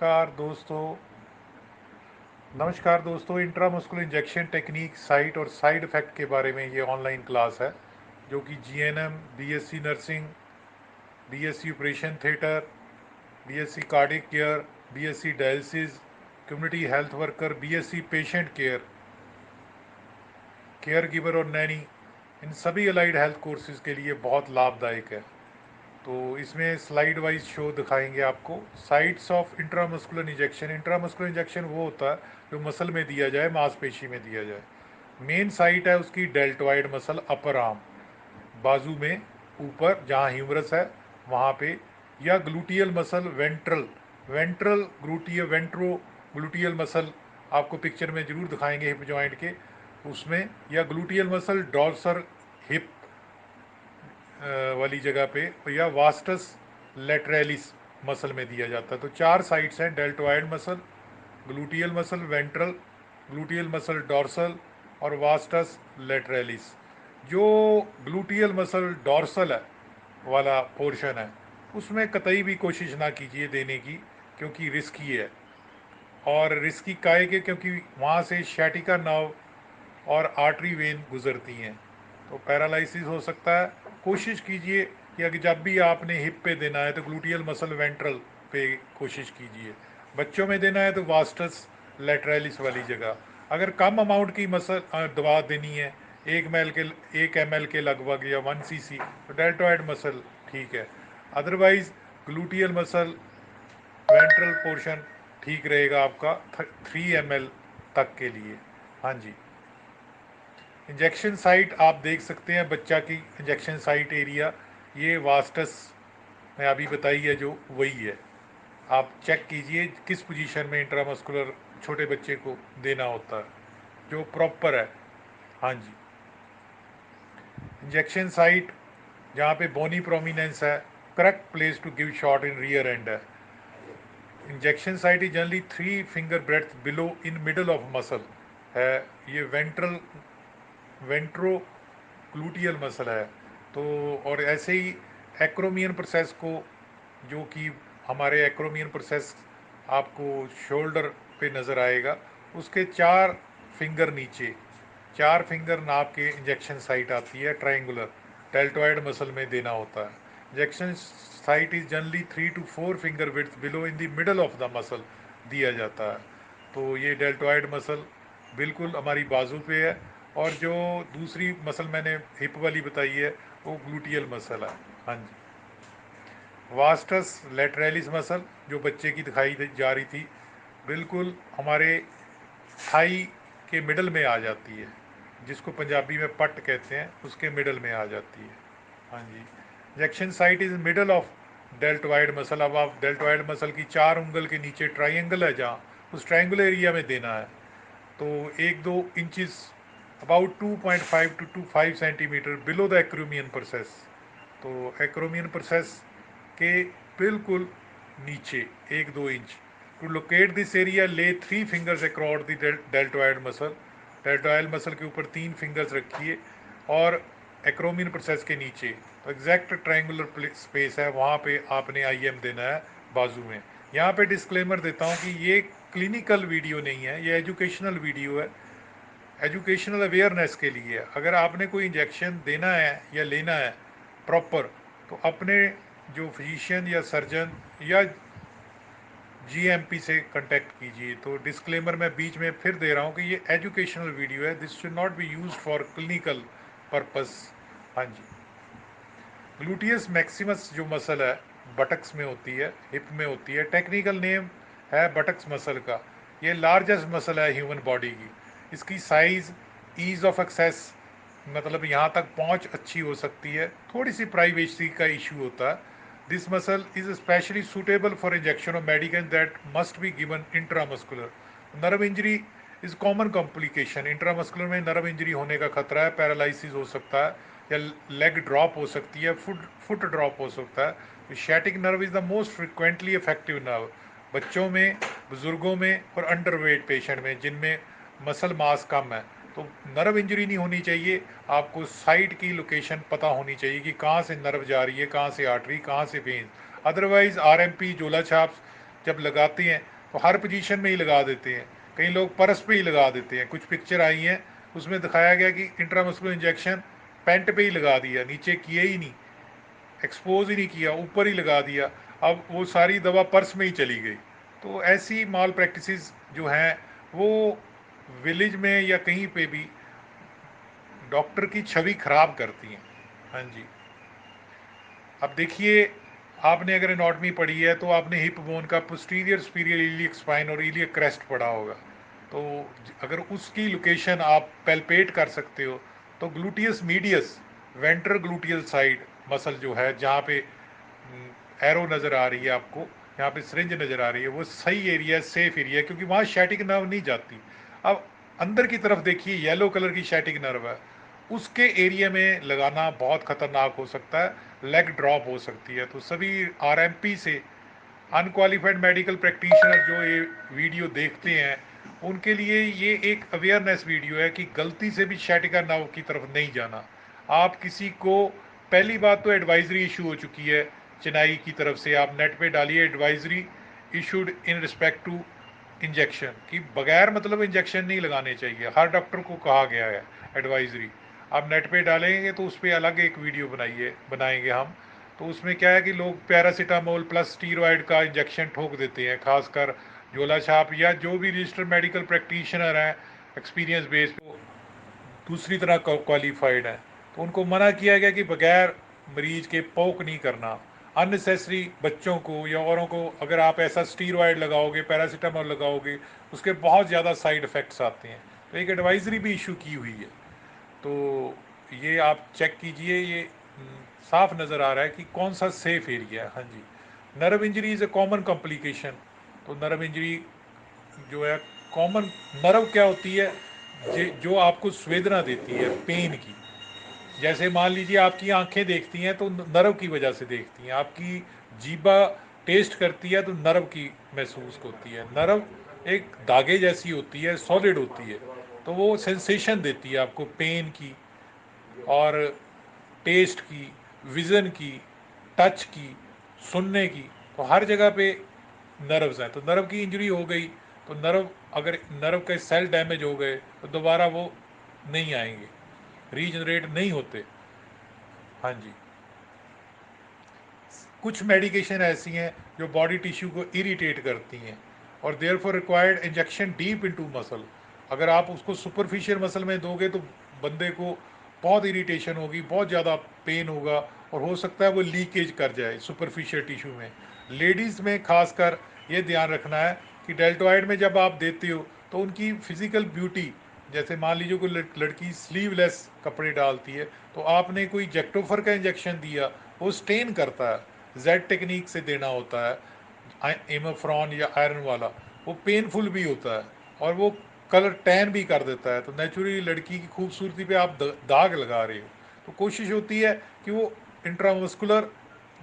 नमस्कार दोस्तों intramuscular injection technique site और साइड इफ़ेक्ट के बारे में ये ऑनलाइन क्लास है जो कि GNM, BSc nursing, BSc operation theatre, BSc cardiac care, BSc dialysis, community health worker, BSc patient care, care giver और नैनी, इन सभी अलाइड हेल्थ कोर्सेज के लिए बहुत लाभदायक है। तो इसमें स्लाइड वाइज शो दिखाएंगे आपको। Sites of intramuscular injection. Intramuscular injection वो होता है जो मसल में दिया जाए, मांसपेशी में दिया जाए। मेन साइट है उसकी डेल्टॉइड मसल, अपर आर्म, बाजू में ऊपर जहाँ ह्यूमरस है वहाँ पे, या gluteal muscle ventral, ventral gluteal, ventro gluteal muscle आपको पिक्चर में जरूर दिखाएंगे हिप जॉइंट के उसमें, या ग्लूटियल मसल डॉर्सर हिप वाली जगह पे, या वास्टस लेटरलिस मसल में दिया जाता है। तो चार साइट्स हैं: deltoid muscle, gluteal muscle ventral, gluteal muscle dorsal और वास्टस लेटरलिस। जो ग्लूटियल मसल डॉर्सल है वाला पोर्शन है उसमें कतई भी कोशिश ना कीजिए देने की, क्योंकि रिस्की है। और रिस्की काहे के, क्योंकि वहाँ से शैटिका नर्व और आर्टरी वेन गुजरती हैं, तो पैरालिसिस हो सकता है। कोशिश कीजिए कि अगर जब भी आपने हिप पे देना है तो ग्लूटियल मसल वेंट्रल पे कोशिश कीजिए। बच्चों में देना है तो वास्टस लेटरलिस वाली जगह। अगर कम अमाउंट की मसल दवा देनी है, 1 ml के लगभग या 1 cc, तो डेल्टॉइड मसल ठीक है। Otherwise gluteal muscle ventral portion ठीक रहेगा आपका 3 ml तक के लिए। हाँ जी। इंजेक्शन साइट आप देख सकते हैं, बच्चा की इंजेक्शन साइट एरिया ये वास्टस में अभी बताई है जो वही है। आप चेक कीजिए किस पोजीशन में इंट्रामस्कुलर छोटे बच्चे को देना होता है जो प्रॉपर है। हाँ जी। इंजेक्शन साइट जहाँ पे बोनी प्रोमिनेंस है, correct place to give shot in rear end है। Injection site is generally 3 finger breadth below in middle of muscle है। ये वेंट्रो ग्लूटियल मसल है। तो और ऐसे ही एक्रोमियन प्रोसेस को, जो कि हमारे एक्रोमियन प्रोसेस आपको शोल्डर पे नज़र आएगा, उसके 4 फिंगर नीचे, 4 फिंगर नाप के इंजेक्शन साइट आती है ट्रायंगुलर, डेल्टॉइड मसल में देना होता है। Injection site is generally 3 to 4 finger width below in the middle of the muscle दिया जाता है। तो ये डेल्टॉइड मसल बिल्कुल हमारी बाजू पे है। और जो दूसरी मसल मैंने हिप वाली बताई है वो ग्लूटियल मसल है। हाँ जी। वास्टस लेटरलिस मसल जो बच्चे की दिखाई जा रही थी, बिल्कुल हमारे थाई के मिडल में आ जाती है, जिसको पंजाबी में पट कहते हैं, उसके मिडल में आ जाती है। हाँ जी। Injection site is middle of deltoid muscle. अब आप डेल्टॉइड मसल की 4 उंगल के नीचे ट्राइंगल है जहाँ, उस ट्राइंगुलर एरिया में देना है। तो 1-2 inches, about 2.5 to 5 centimetre below the acromion process. तो एक्रोमियन प्रोसेस के बिल्कुल नीचे 1-2 inch. To locate this area ले 3 fingers across the deltoid muscle. Deltoid muscle के ऊपर 3 फिंगर्स रखिए और एक्रोमियन प्रोसेस के नीचे, तो एग्जैक्ट ट्रायंगुलर स्पेस है वहाँ पे आपने आईएम देना है बाजू में। यहाँ पे डिस्क्लेमर देता हूँ कि ये क्लिनिकल वीडियो नहीं है, ये एजुकेशनल वीडियो है, एजुकेशनल अवेयरनेस के लिए। अगर आपने कोई इंजेक्शन देना है या लेना है प्रॉपर, तो अपने जो फिजिशियन या सर्जन या जीएमपी से कांटेक्ट कीजिए। तो डिस्क्लेमर मैं बीच में फिर दे रहा हूँ कि ये एजुकेशनल वीडियो है, this should not be used for clinical purpose. हाँ जी। ग्लूटियस मैक्सिमस जो मसल है बटक्स में होती है, हिप में होती है, टेक्निकल नेम है बटक्स मसल का। ये लार्जेस्ट मसल है ह्यूमन बॉडी की। इसकी साइज़, ईज ऑफ एक्सेस, मतलब यहाँ तक पहुँच अच्छी हो सकती है, थोड़ी सी प्राइवेसी का इशू होता है। This muscle is specially suitable for injection of medicine that must be given intramuscular. Nerve injury is common complication. Intramuscular में नर्व इंजरी होने का खतरा है, पैरालिसिस हो सकता है या लेग ड्रॉप हो सकती है, फुट ड्रॉप हो सकता है। Sciatic nerve is the most frequently effective nerve बच्चों में, बुजुर्गों में और अंडरवेट पेशेंट में जिनमें मसल मास कम है। तो नर्व इंजरी नहीं होनी चाहिए, आपको साइट की लोकेशन पता होनी चाहिए कि कहाँ से नर्व जा रही है, कहाँ से आर्टरी, कहाँ से वेन। अदरवाइज आरएमपी, जोला छाप्स जब लगाते हैं तो हर पोजीशन में ही लगा देते हैं, कई लोग परस पे ही लगा देते हैं। कुछ पिक्चर आई हैं उसमें दिखाया गया कि इंट्रामस्कुलर इंजेक्शन पेंट पे ही लगा दिया, नीचे किए ही नहीं, एक्सपोज ही नहीं किया, ऊपर ही लगा दिया, अब वो सारी दवा पर्स में ही चली गई। तो ऐसी माल प्रैक्टिसेस जो हैं वो विलेज में या कहीं पे भी डॉक्टर की छवि खराब करती हैं। हाँ जी। अब देखिए, आपने अगर एनाटॉमी पढ़ी है तो आपने हिप बोन का पोस्टीरियर सुपीरियर इलियक स्पाइन और इलियक क्रेस्ट पढ़ा होगा। तो अगर उसकी लोकेशन आप पैल्पेट कर सकते हो तो gluteus medius ventral gluteal side muscle जो है, जहाँ पे एरो नज़र आ रही है आपको, यहाँ पे सिरिंज नज़र आ रही है, वो सही एरिया है, सेफ एरिया है, क्योंकि वहाँ शैटिक नर्व नहीं जाती। अब अंदर की तरफ देखिए, येलो कलर की शैटिक नर्व है, उसके एरिया में लगाना बहुत ख़तरनाक हो सकता है, लेग ड्रॉप हो सकती है। तो सभी आरएमपी से अनक्वालिफाइड मेडिकल प्रैक्टिशनर जो ये वीडियो देखते हैं, उनके लिए ये एक अवेयरनेस वीडियो है कि गलती से भी शैटिका नर्व की तरफ नहीं जाना। आप किसी को, पहली बात तो एडवाइजरी इशू हो चुकी है चेन्नई की तरफ से, आप नेट पे डालिए advisory issued in respect to injection, कि बगैर मतलब इंजेक्शन नहीं लगाने चाहिए, हर डॉक्टर को कहा गया है एडवाइजरी। आप नेट पे डालेंगे तो उस पर अलग एक वीडियो बनाएंगे हम। तो उसमें क्या है कि लोग पैरासीटामोल प्लस स्टीरॉयड का इंजेक्शन ठोक देते हैं, खासकर झोला छाप या जो भी रजिस्टर्ड मेडिकल प्रैक्टिशनर हैं एक्सपीरियंस बेस्ड, दूसरी तरह क्वालिफाइड है, तो उनको मना किया गया कि बगैर मरीज के पोक नहीं करना। अननेसेसरी बच्चों को या औरों को अगर आप ऐसा स्टीरॉयड लगाओगे, पैरासीटामोल लगाओगे, उसके बहुत ज़्यादा साइड इफ़ेक्ट्स आते हैं। तो एक एडवाइजरी भी इशू की हुई है। तो ये आप चेक कीजिए, ये साफ नज़र आ रहा है कि कौन सा सेफ एरिया है। हाँ जी। Nerve injury is a common complication. तो नर्व इंजरी जो है कॉमन, नर्व क्या होती है, जो आपको संवेदना देती है पेन की। जैसे मान लीजिए आपकी आंखें देखती हैं तो नर्व की वजह से देखती हैं, आपकी जीभा टेस्ट करती है तो नर्व की महसूस होती है। नर्व एक धागे जैसी होती है, सॉलिड होती है, तो वो सेंसेशन देती है आपको पेन की और टेस्ट की, विज़न की, टच की, सुनने की। तो हर जगह पे नर्व्स हैं। तो नर्व की इंजरी हो गई तो नर्व, अगर नर्व के सेल डैमेज हो गए तो दोबारा वो नहीं आएंगे, रीजनरेट नहीं होते। हाँ जी। कुछ मेडिकेशन ऐसी हैं जो बॉडी टिश्यू को इरिटेट करती हैं और therefore required injection deep into muscle. अगर आप उसको सुपरफिशियल मसल में दोगे तो बंदे को बहुत इरिटेशन होगी, बहुत ज़्यादा पेन होगा और हो सकता है वो लीकेज कर जाए सुपरफिशियल टिश्यू में। लेडीज़ में खासकर ये ध्यान रखना है कि डेल्टोइड में जब आप देते हो तो उनकी फिजिकल ब्यूटी, जैसे मान लीजिए कोई लड़की स्लीवलेस कपड़े डालती है तो आपने कोई जेक्टोफर का इंजेक्शन दिया, वो स्टेन करता है, जेड टेक्निक से देना होता है एमोफ्रॉन या आयरन वाला, वो पेनफुल भी होता है और वो कलर टैन भी कर देता है। तो नेचुरली लड़की की खूबसूरती पे आप दाग लगा रहे हो। तो कोशिश होती है कि वो इंट्रामस्कुलर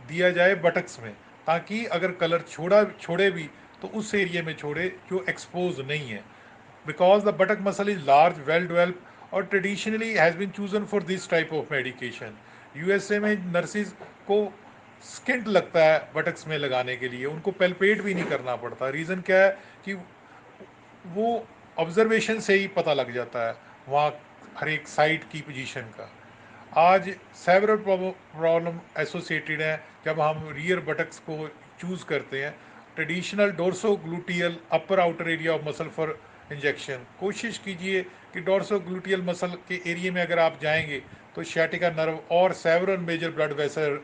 दिया जाए बटक्स में, ताकि अगर कलर छोड़े भी तो उस एरिया में छोड़े जो एक्सपोज नहीं है, because the buttock muscle is large, well developed और traditionally has been chosen for this type of medication। USA में नर्सिस को स्किंट लगता है बटक्स में लगाने के लिए, उनको पेल्पेट भी नहीं करना पड़ता। रीज़न क्या है कि वो ऑब्जर्वेशन से ही पता लग जाता है वहाँ हर एक साइड की पोजीशन का। आज सेवरल प्रॉब्लम एसोसिएटेड है जब हम रियर बटक्स को चूज़ करते हैं। Traditional dorso gluteal upper outer area of muscle for injection, कोशिश कीजिए कि डोर्सो ग्लूटियल मसल के एरिया में अगर आप जाएंगे तो शैटिका नर्व और सेवरल मेजर ब्लड वेसल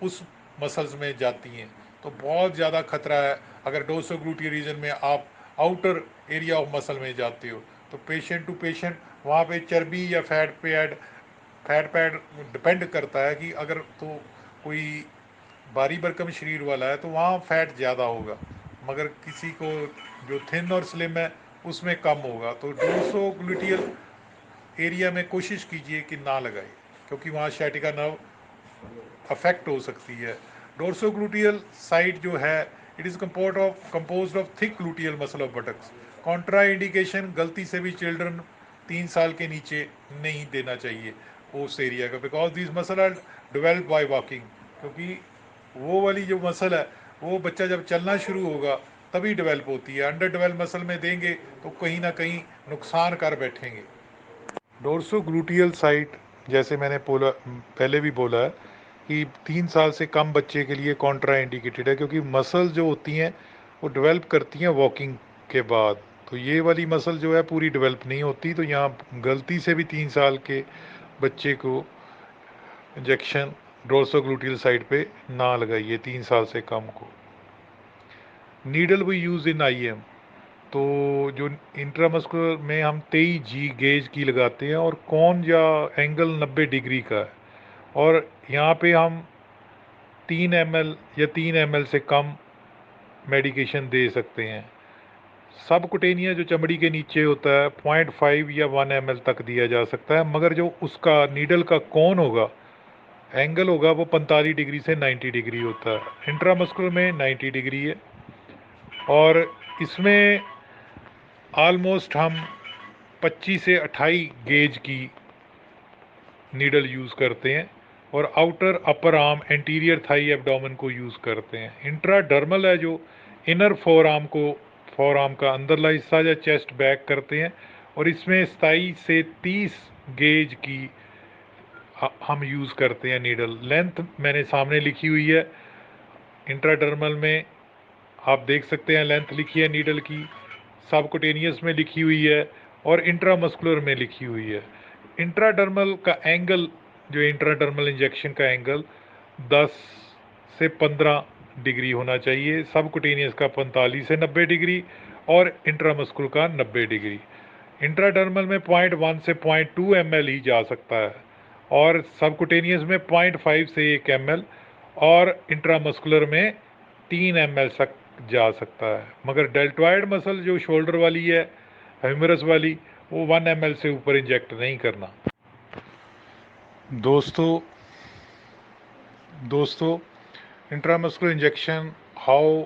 उस मसल्स में जाती हैं। तो बहुत ज़्यादा खतरा है अगर डोर्सो ग्लूटियल रीजन में आप आउटर एरिया ऑफ मसल में जाते हो। तो पेशेंट टू पेशेंट वहाँ पे चर्बी या फैट पैड डिपेंड करता है कि अगर तो कोई भारी भरकम शरीर वाला है तो वहाँ फैट ज़्यादा होगा, मगर किसी को जो थिन और स्लिम है उसमें कम होगा। तो डोर्सो ग्लूटियल एरिया में कोशिश कीजिए कि ना लगाए, क्योंकि वहाँ शैटिका नर्व अफेक्ट हो सकती है। डोर्सो ग्लूटियल साइड जो है, it is compose of thick gluteal muscle of buttocks. Contra indication, गलती से भी चिल्ड्रन 3 साल के नीचे नहीं देना चाहिए उस एरिया का, because this muscle are develop by walking. क्योंकि वो वाली जो मसल है वो बच्चा जब चलना शुरू होगा तभी डेवलप होती है। अंडर डेवलप मसल में देंगे तो कहीं ना कहीं नुकसान कर बैठेंगे। डोर्सोग्लूटियल साइट, जैसे मैंने बोला, पहले भी बोला है कि 3 साल से कम बच्चे के लिए कॉन्ट्रा इंडिकेटेड है, क्योंकि मसल जो होती हैं वो डेवलप करती हैं वॉकिंग के बाद। तो ये वाली मसल जो है पूरी डेवलप नहीं होती, तो यहाँ गलती से भी 3 साल के बच्चे को इंजेक्शन डोर्सोग्लूटियल साइट पे ना लगाइए, 3 साल से कम को। Needle we use in IM, तो जो इंट्रामस्कुलर में हम 23G गेज की लगाते हैं और कौन या एंगल 90 डिग्री का है, और यहाँ पे हम 3 ml या 3 ml से कम मेडिकेशन दे सकते हैं। सबकुटेनिया जो चमड़ी के नीचे होता है 0.5 या 1 ml तक दिया जा सकता है, मगर जो उसका नीडल का कौन होगा, एंगल होगा, वो 45 डिग्री से 90 डिग्री होता है। इंट्रामस्कुलर में 90 डिग्री है, और इसमें ऑलमोस्ट हम 25 से 28 गेज की नीडल यूज़ करते हैं, और outer upper arm anterior thigh abdomen को यूज़ करते हैं। इंट्राडर्मल है जो इनर फोर आर्म का अंदरला हिस्सा या चेस्ट बैक करते हैं, और इसमें 27 से 30 गेज की हम यूज़ करते हैं नीडल। लेंथ मैंने सामने लिखी हुई है, इंट्राडर्मल में आप देख सकते हैं लेंथ लिखी है नीडल की, सबकुटेनियस में लिखी हुई है, और इंट्रामस्कुलर में लिखी हुई है। इंट्राडर्मल का एंगल, जो इंट्राडर्मल इंजेक्शन का एंगल 10 से 15 डिग्री होना चाहिए, सबकुटेनियस का 45 से 90 डिग्री, और इंट्रामस्कुलर का 90 डिग्री। इंट्राडर्मल में 0.1 से 0.2 ml ही जा सकता है, और सबकुटेनियस में 0.5 से 1 ml, और इंट्रामस्कुलर में 3 ml तक जा सकता है। मगर डेल्टॉइड मसल जो शोल्डर वाली है, ह्यूमरस वाली, वो 1 ml से ऊपर इंजेक्ट नहीं करना। दोस्तों intramuscular injection how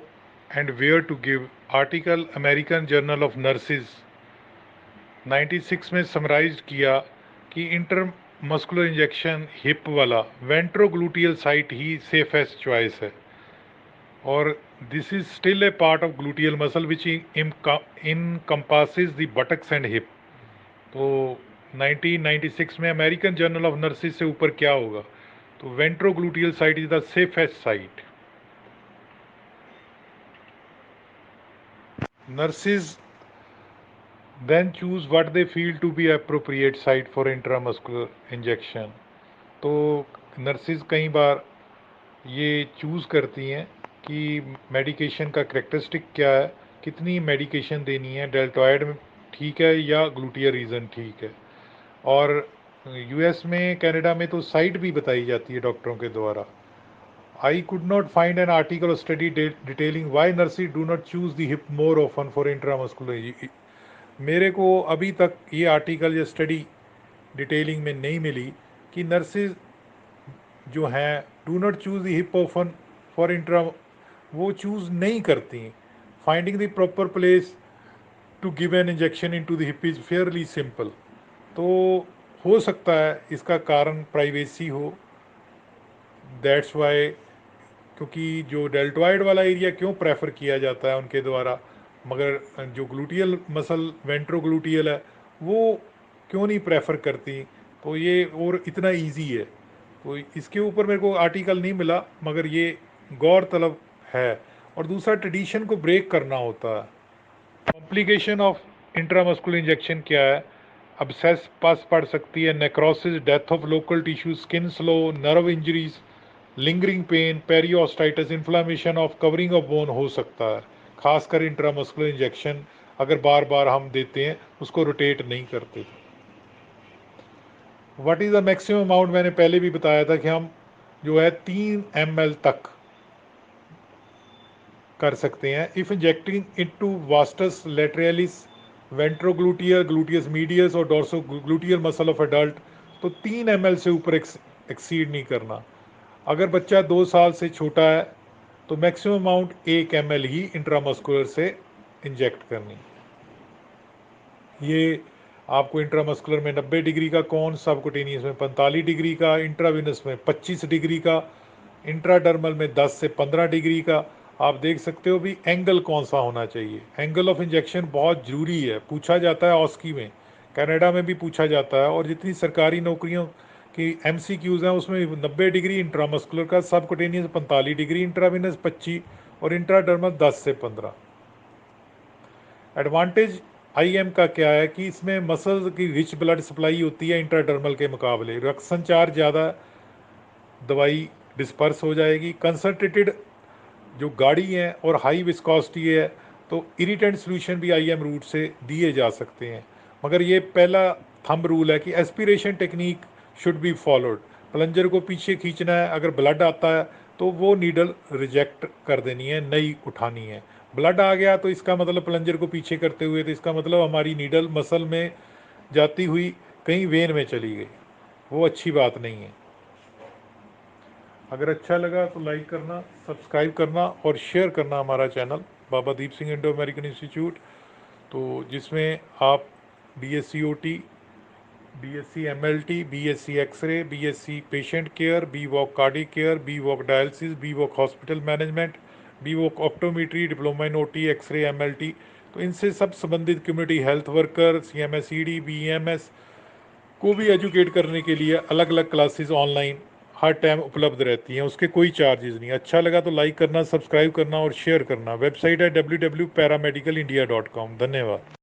and where to give, article American journal of nurses 96 में समराइज किया कि इंटरमस्कुलर इंजेक्शन हिप वाला वेंट्रोग्लूटियल साइट ही सेफेस्ट चॉइस है, और this is still a part of gluteal muscle which encompasses the buttocks and hip। तो 1996 में American journal of nurses से ऊपर क्या होगा, तो ventrogluteal site is the safest site. Nurses then choose what they feel to be appropriate site for intramuscular injection। तो nurses कई बार ये चूज़ करती हैं कि मेडिकेशन का करेक्टरिस्टिक क्या है, कितनी मेडिकेशन देनी है, डेल्टॉइड ठीक है या ग्लूटियर रीजन ठीक है। और US में, कनाडा में तो साइट भी बताई जाती है डॉक्टरों के द्वारा। I could not find an article or study detailing why nurses do not choose the hip more often for intramuscular. मेरे को अभी तक ये आर्टिकल या स्टडी डिटेलिंग में नहीं मिली कि नर्सिस जो हैं do not choose the hip often for intra, वो चूज़ नहीं करती। Finding the proper place to give an injection into the hip is fairly simple. तो हो सकता है इसका कारण प्राइवेसी हो, दैट्स वाई, क्योंकि जो डेल्टॉइड वाला एरिया क्यों प्रेफर किया जाता है उनके द्वारा, मगर जो ग्लूटियल मसल वेंट्रोग्लूटियल है वो क्यों नहीं प्रेफर करती। तो ये और इतना इजी है, तो इसके ऊपर मेरे को आर्टिकल नहीं मिला, मगर ये गौरतलब है। और दूसरा, ट्रेडिशन को ब्रेक करना होता है। कॉम्प्लिकेशन ऑफ इंट्रामस्कुलर इंजेक्शन क्या है, अब्सेस पास पड़ सकती है, necrosis, death of local tissue, skin slough, nerve injuries, lingering pain, periostitis, inflammation of covering of bone हो सकता है। खासकर इंट्रामस्कुलर इंजेक्शन अगर बार बार हम देते हैं, उसको रोटेट नहीं करते। What is the maximum amount, मैंने पहले भी बताया था कि हम जो है 3 ml तक कर सकते हैं। If injecting into vastus lateralis, ventrogluteal, gluteus medius or dorsogluteal muscle of adult, तो 3 ml से ऊपर एक्सीड नहीं करना। अगर बच्चा 2 साल से छोटा है तो मैक्सिमम अमाउंट 1 ml ही इंट्रामस्कुलर से इंजेक्ट करनी। ये आपको इंट्रामस्कुलर में 90 डिग्री का कौन, सबकुटेनियस में 45 डिग्री का, इंट्राविनस में 25 डिग्री का, इंट्राडर्मल में 10 से 15 डिग्री का, आप देख सकते हो भी एंगल कौन सा होना चाहिए। एंगल ऑफ इंजेक्शन बहुत ज़रूरी है, पूछा जाता है ऑस्की में, कनाडा में भी पूछा जाता है, और जितनी सरकारी नौकरियों की MCQs हैं उसमें 90 डिग्री इंट्रामस्कुलर का, सबकुटेनियस 45 डिग्री, इंट्राविनस 25 और इंट्राडर्मल 10 से 15। एडवांटेज IM का क्या है कि इसमें मसल्स की रिच ब्लड सप्लाई होती है इंट्राडर्मल के मुकाबले, रक्त संचार ज़्यादा, दवाई डिस्पर्स हो जाएगी, कंसनट्रेटेड जो गाढ़ी है और हाई विस्कोसिटी है, तो इरिटेंट सोल्यूशन भी IM रूट से दिए जा सकते हैं। मगर ये पहला थंब रूल है कि aspiration technique should be followed. Plunger को पीछे खींचना है, अगर ब्लड आता है तो वो नीडल रिजेक्ट कर देनी है, नई उठानी है। ब्लड आ गया तो इसका मतलब प्लंजर को पीछे करते हुए, तो इसका मतलब हमारी नीडल मसल में जाती हुई कहीं वेन में चली गई, वो अच्छी बात नहीं है। अगर अच्छा लगा तो लाइक करना, सब्सक्राइब करना और शेयर करना हमारा channel Baba Deep Singh Indo American Institute, तो जिसमें आप BSc OT, BSc MLT, BSc x ray, BSc patient care, BVOC cardiac care, BVOC dialysis, BVOC hospital management, BVOC optometry, diploma in OT, x ray, MLT, तो इनसे सब संबंधित community health worker, CMS ED, BEMS को भी educate करने के लिए अलग अलग क्लासेस ऑनलाइन हर टाइम उपलब्ध रहती हैं, उसके कोई चार्जेस नहीं। अच्छा लगा तो लाइक करना, सब्सक्राइब करना और शेयर करना। वेबसाइट है www.paramedicalindia.com। धन्यवाद।